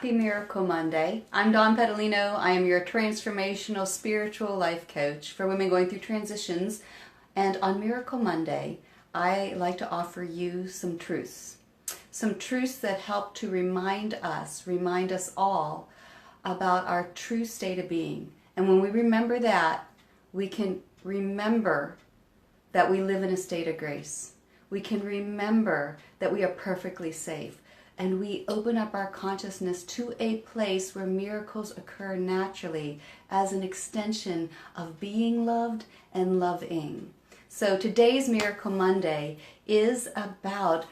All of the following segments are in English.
Happy Miracle Monday. I'm Dawn Pedalino. I am your transformational spiritual life coach for women going through transitions. And on Miracle Monday, I like to offer you some truths. Some truths that help to remind us all about our true state of being. And when we remember that, we can remember that we live in a state of grace. We can remember that we are perfectly safe. And we open up our consciousness to a place where miracles occur naturally as an extension of being loved and loving. So today's Miracle Monday is about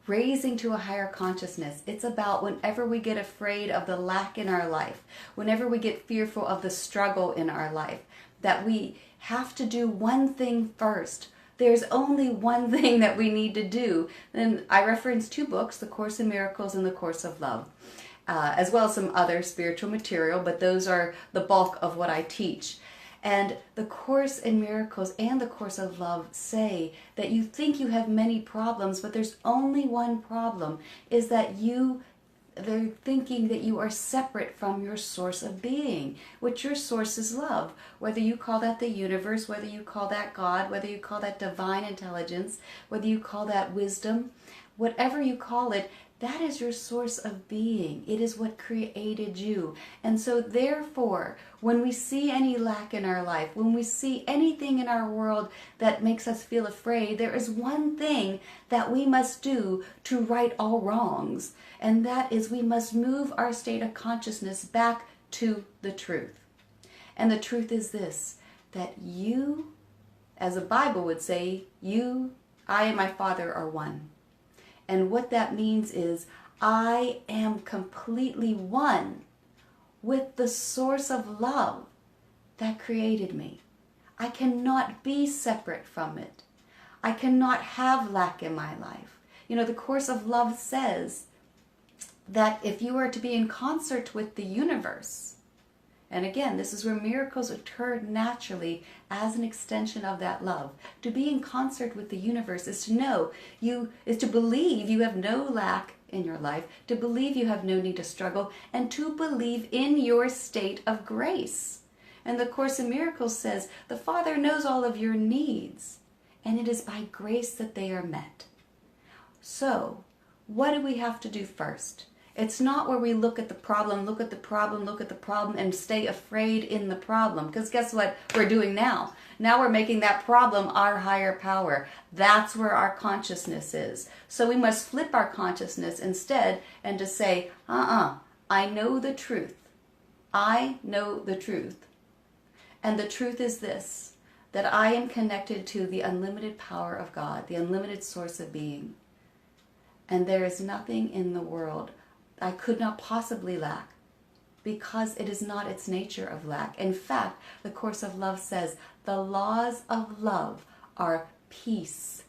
raising to a higher consciousness. It's about whenever we get afraid of the lack in our life, whenever we get fearful of the struggle in our life, that we have to do one thing first. There's only one thing that we need to do. And I reference two books, The Course in Miracles and The Course of Love, as well as some other spiritual material, but those are the bulk of what I teach. And The Course in Miracles and The Course of Love say that you think you have many problems, but there's only one problem, is that they're thinking that you are separate from your source of being, which your source is love. Whether you call that the universe, whether you call that God, whether you call that divine intelligence, whether you call that wisdom, whatever you call it, that is your source of being. It is what created you. And so therefore, when we see any lack in our life, when we see anything in our world that makes us feel afraid, there is one thing that we must do to right all wrongs. And that is we must move our state of consciousness back to the truth. And the truth is this, that you, as the Bible would say, I and my Father are one. And what that means is I am completely one with the source of love that created me. I cannot be separate from it. I cannot have lack in my life. You know, the Course of Love says that if you are to be in concert with the universe, and again, this is where miracles occur naturally as an extension of that love. To be in concert with the universe is to believe you have no lack in your life, to believe you have no need to struggle, and to believe in your state of grace. And the Course in Miracles says, the Father knows all of your needs, and it is by grace that they are met. So, what do we have to do first? It's not where we look at the problem, and stay afraid in the problem. Because guess what we're doing now? Now we're making that problem our higher power. That's where our consciousness is. So we must flip our consciousness instead and to say, I know the truth. I know the truth. And the truth is this, that I am connected to the unlimited power of God, the unlimited source of being. And there is nothing in the world I could not possibly lack, because it is not its nature of lack. In fact, the Course of Love says the laws of love are peace,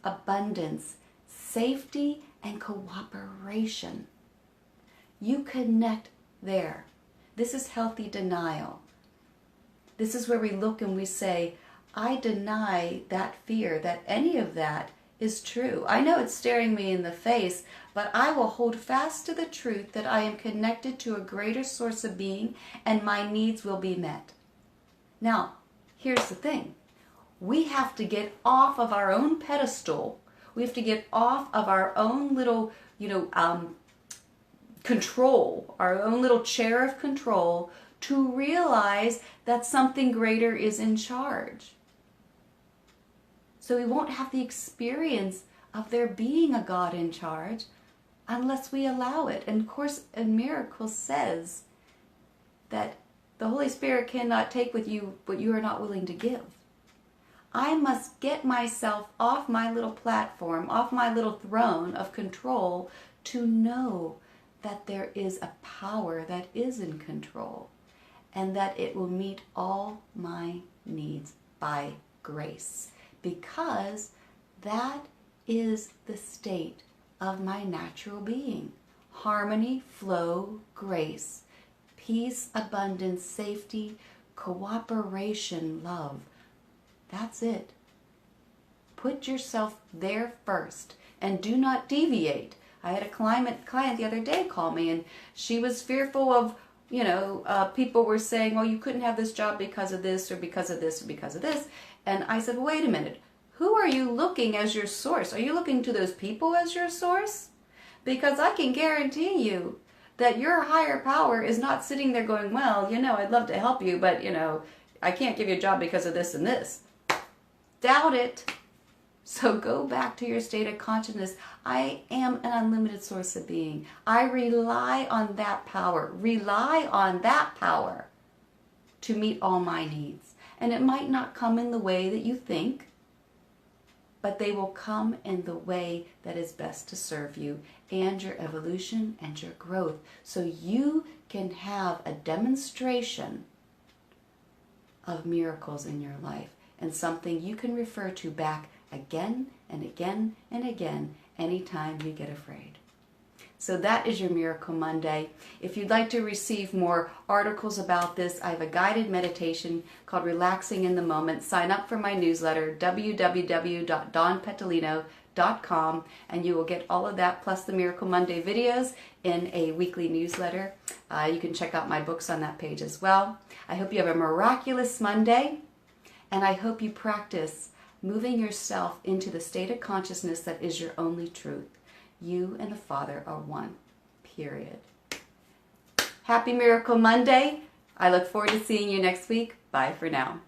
abundance, safety, and cooperation. You connect there. This is healthy denial. This is where we look and we say, I deny that fear, that any of that is true. I know it's staring me in the face, but I will hold fast to the truth that I am connected to a greater source of being and my needs will be met. Now, here's the thing. We have to get off of our own pedestal. We have to get off of our own little, control, our own little chair of control to realize that something greater is in charge. So we won't have the experience of there being a God in charge unless we allow it. And Course in Miracles says that the Holy Spirit cannot take with you what you are not willing to give. I must get myself off my little platform, off my little throne of control to know that there is a power that is in control and that it will meet all my needs by grace. Because that is the state of my natural being. Harmony, flow, grace, peace, abundance, safety, cooperation, love. That's it. Put yourself there first and do not deviate I had a client the other day call me, and she was fearful of, people were saying, well, you couldn't have this job because of this or because of this or because of this. And I said, wait a minute. Who are you looking as your source? Are you looking to those people as your source? Because I can guarantee you that your higher power is not sitting there going, well, I'd love to help you, but, I can't give you a job because of this and this. Doubt it. So go back to your state of consciousness. I am an unlimited source of being. I rely on that power. Rely on that power to meet all my needs. And it might not come in the way that you think, but they will come in the way that is best to serve you and your evolution and your growth, so you can have a demonstration of miracles in your life and something you can refer to back again and again and again anytime you get afraid. So that is your Miracle Monday. If you'd like to receive more articles about this, I have a guided meditation called Relaxing in the Moment. Sign up for my newsletter, www.dawnpetalino.com, and you will get all of that plus the Miracle Monday videos in a weekly newsletter. You can check out my books on that page as well. I hope you have a miraculous Monday, and I hope you practice moving yourself into the state of consciousness that is your only truth. You and the Father are one, period. Happy Miracle Monday. I look forward to seeing you next week. Bye for now.